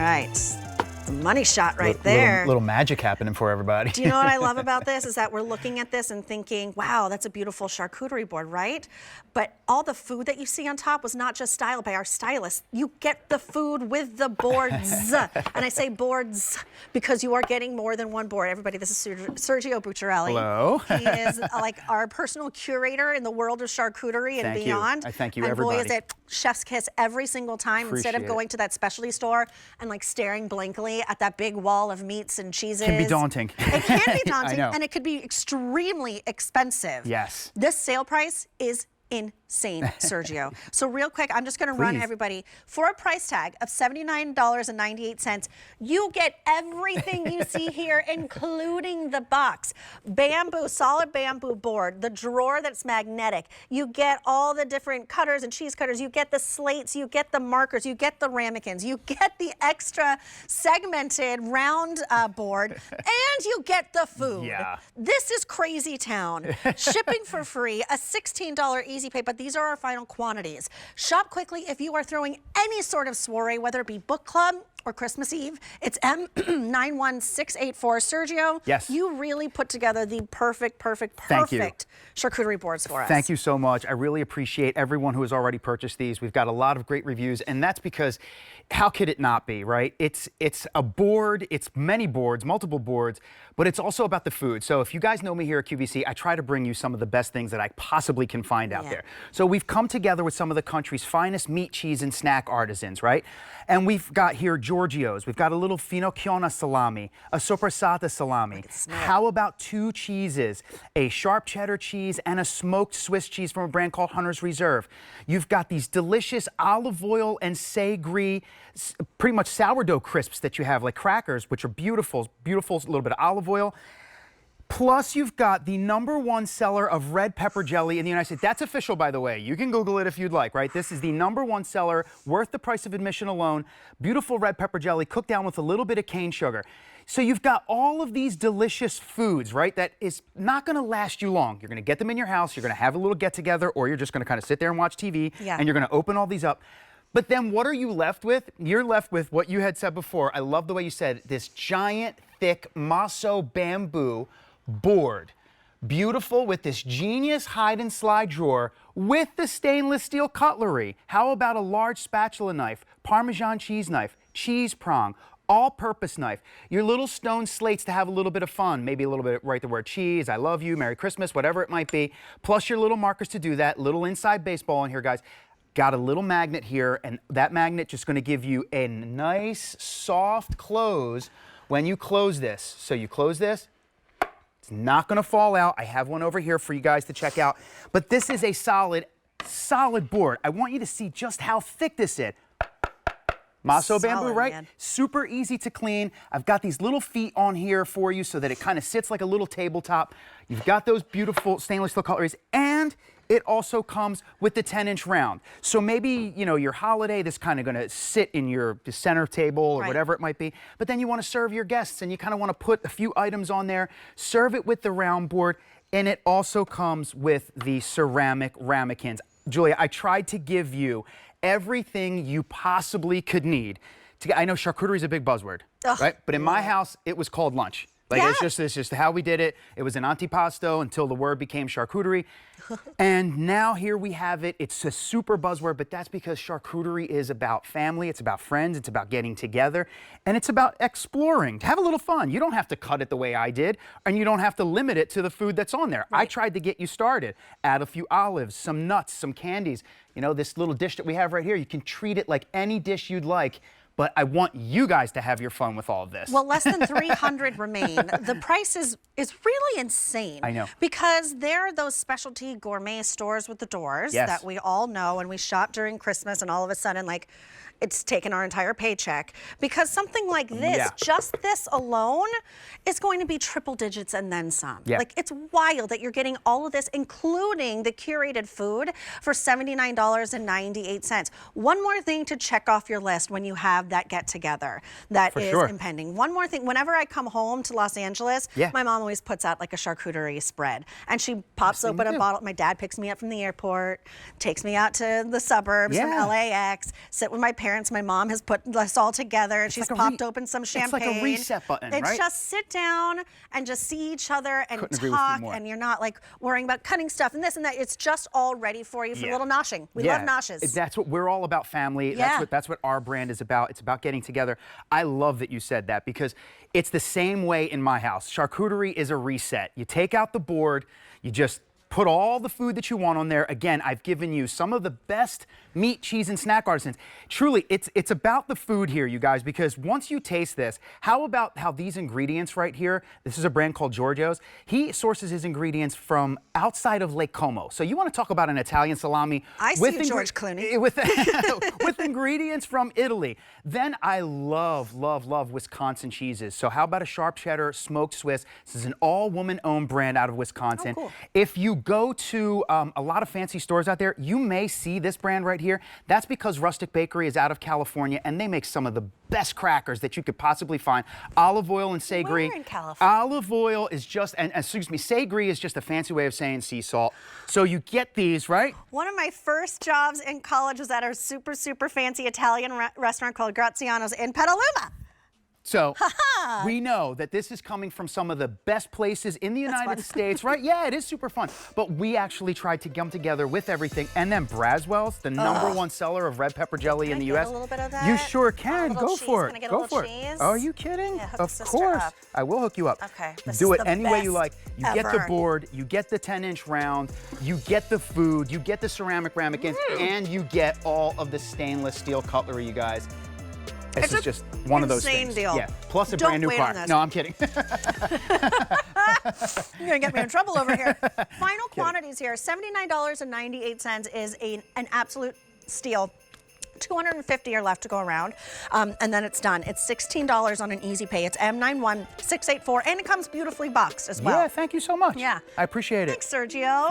right. The money shot right there. Little magic happening for everybody. Do you know what I love about this is that we're looking at this and thinking, wow, that's a beautiful charcuterie board, right? But all the food that you see on top was not just styled by our stylists. You get the food with the boards. And I say boards because you are getting more than one board. Everybody, this is Sergio Bucciarelli. Hello. He is like our personal curator in the world of charcuterie and beyond. I thank you, and everybody. boy, is it chef's kiss every single time. Instead of going to that specialty store and like staring blankly at that big wall of meats and cheeses. It can be daunting. It can be daunting, I know. and it could be extremely expensive. Yes. This sale price is insane, Sergio. So real quick, I'm just going to run everybody. For a price tag of $79.98, you get everything you see here, including the box. Bamboo, solid bamboo board, the drawer that's magnetic. You get all the different cutters and cheese cutters. You get the slates, you get the markers, you get the ramekins, you get the extra segmented round board, and you get the food. Yeah. This is crazy town. Shipping for free, a $16 easy pay, but these are our final quantities. Shop quickly if you are throwing any sort of soiree, whether it be book club or Christmas Eve. It's M91684. Sergio, yes, you really put together the perfect charcuterie boards for us. Thank you so much. I really appreciate everyone who has already purchased these. We've got a lot of great reviews, and that's because how could it not be, right? It's a board, it's many boards, multiple boards, but it's also about the food. So if you guys know me here at QVC, I try to bring you some of the best things that I possibly can find out there. So we've come together with some of the country's finest meat, cheese, and snack artisans, right? And we've got here Giorgio's. We've got a little finocchiona salami, a sopressata salami. How about 2 cheeses, a sharp cheddar cheese and a smoked Swiss cheese from a brand called Hunter's Reserve. You've got these delicious olive oil and say-gris, pretty much sourdough crisps that you have, like crackers, which are beautiful, beautiful, a little bit of olive oil. Plus, you've got the #1 seller of red pepper jelly in the United States. That's official, by the way. You can Google it if you'd like, right? This is the #1 seller, worth the price of admission alone. Beautiful red pepper jelly cooked down with a little bit of cane sugar. So you've got all of these delicious foods, right, that is not going to last you long. You're going to get them in your house, you're going to have a little get-together, or you're just going to kind of sit there and watch TV, and you're going to open all these up. But then what are you left with? You're left with what you had said before. I love the way you said, this giant, thick Maso bamboo board. Beautiful, with this genius hide and slide drawer with the stainless steel cutlery. How about a large spatula knife, Parmesan cheese knife, cheese prong, all-purpose knife, your little stone slates to have a little bit of fun, maybe a little bit, write the word cheese, I love you, Merry Christmas, whatever it might be, plus your little markers to do that, little inside baseball in here, guys. Got a little magnet here, and that magnet just going to give you a nice, soft close when you close this. So you close this, it's not going to fall out. I have one over here for you guys to check out. But this is a solid board. I want you to see just how thick this is. Maso bamboo, right? Man. Super easy to clean. I've got these little feet on here for you so that it kind of sits like a little tabletop. You've got those beautiful stainless steel cutleries, and it also comes with the 10-inch round. So maybe, you know, your holiday, this kind of going to sit in your center table or whatever it might be. But then you want to serve your guests, and you kind of want to put a few items on there, serve it with the round board, and it also comes with the ceramic ramekins. Julia, I tried to give you everything you possibly could need. I know charcuterie is a big buzzword, right? But in my house, it was called lunch. Like, it's just how we did it. It was an antipasto until the word became charcuterie. And now here we have it. It's a super buzzword, but that's because charcuterie is about family. It's about friends. It's about getting together. And it's about exploring. Have a little fun. You don't have to cut it the way I did, and you don't have to limit it to the food that's on there. I tried to get you started. Add a few olives, some nuts, some candies. You know, this little dish that we have right here, you can treat it like any dish you'd like. But I want you guys to have your fun with all of this. Well, less than 300 remain. The price is really insane. I know. Because there are those specialty gourmet stores with the doors that we all know, and we shop during Christmas, and all of a sudden, like, it's taken our entire paycheck. Because something like this, just this alone, is going to be triple digits and then some. Like, it's wild that you're getting all of this, including the curated food, for $79.98. One more thing to check off your list when you have that get-together that is impending. One more thing, whenever I come home to Los Angeles, my mom always puts out like a charcuterie spread. And she pops open a bottle. My dad picks me up from the airport, takes me out to the suburbs from LAX, sit with my parents, parents. My mom has put us all together, and she's popped open some champagne. It's like a reset button, right? It's just sit down and just see each other and talk, and you're not like worrying about cutting stuff and this and that. It's just all ready for you for a little noshing. We love noshes. That's what we're all about, family. That's what our brand is about. It's about getting together. I love that you said that because it's the same way in my house. Charcuterie is a reset. You take out the board, you just put all the food that you want on there. Again, I've given you some of the best meat, cheese, and snack artisans. Truly, it's about the food here, you guys, because once you taste this, how about how these ingredients right here, this is a brand called Sergio's. He sources his ingredients from outside of Lake Como. So you want to talk about an Italian salami with George Clooney. With ingredients from Italy. Then I love, love, love Wisconsin cheeses. So how about a sharp cheddar, smoked Swiss? This is an all-woman-owned brand out of Wisconsin. Oh, cool. If you go to a lot of fancy stores out there, you may see this brand right here. That's because Rustic Bakery is out of California, and they make some of the best crackers that you could possibly find. Olive oil and Say Gris. Where in California? Olive oil is just, and excuse me, Say Gris is just a fancy way of saying sea salt. So you get these, right? One of my first jobs in college was at a super, super fancy Italian restaurant called Graziano's in Petaluma. So we know that this is coming from some of the best places in the United States, right? Yeah, it is super fun. But we actually tried to come together with everything. And then Braswell's, the #1 seller of red pepper jelly in the U.S. Can I get a little bit of that? You sure can. Go for it. Can I get Go a little for cheese? it. Oh, are you kidding? Yeah, hook of the sister course. up. I will hook you up. Okay. Do it any way you like. You get the ever. board, you get the 10-inch round, you get the food, you get the ceramic ramekins, and you get all of the stainless steel cutlery, you guys. This is just one of those things. Deal. Yeah. Plus a brand new car. No, I'm kidding. You're gonna get me in trouble over here. Final quantities here: $79.98 is an absolute steal. 250 are left to go around, and then it's done. It's $16 on an easy pay. It's M91684, and it comes beautifully boxed as well. Yeah, thank you so much. Yeah. I appreciate it. Thanks, Sergio.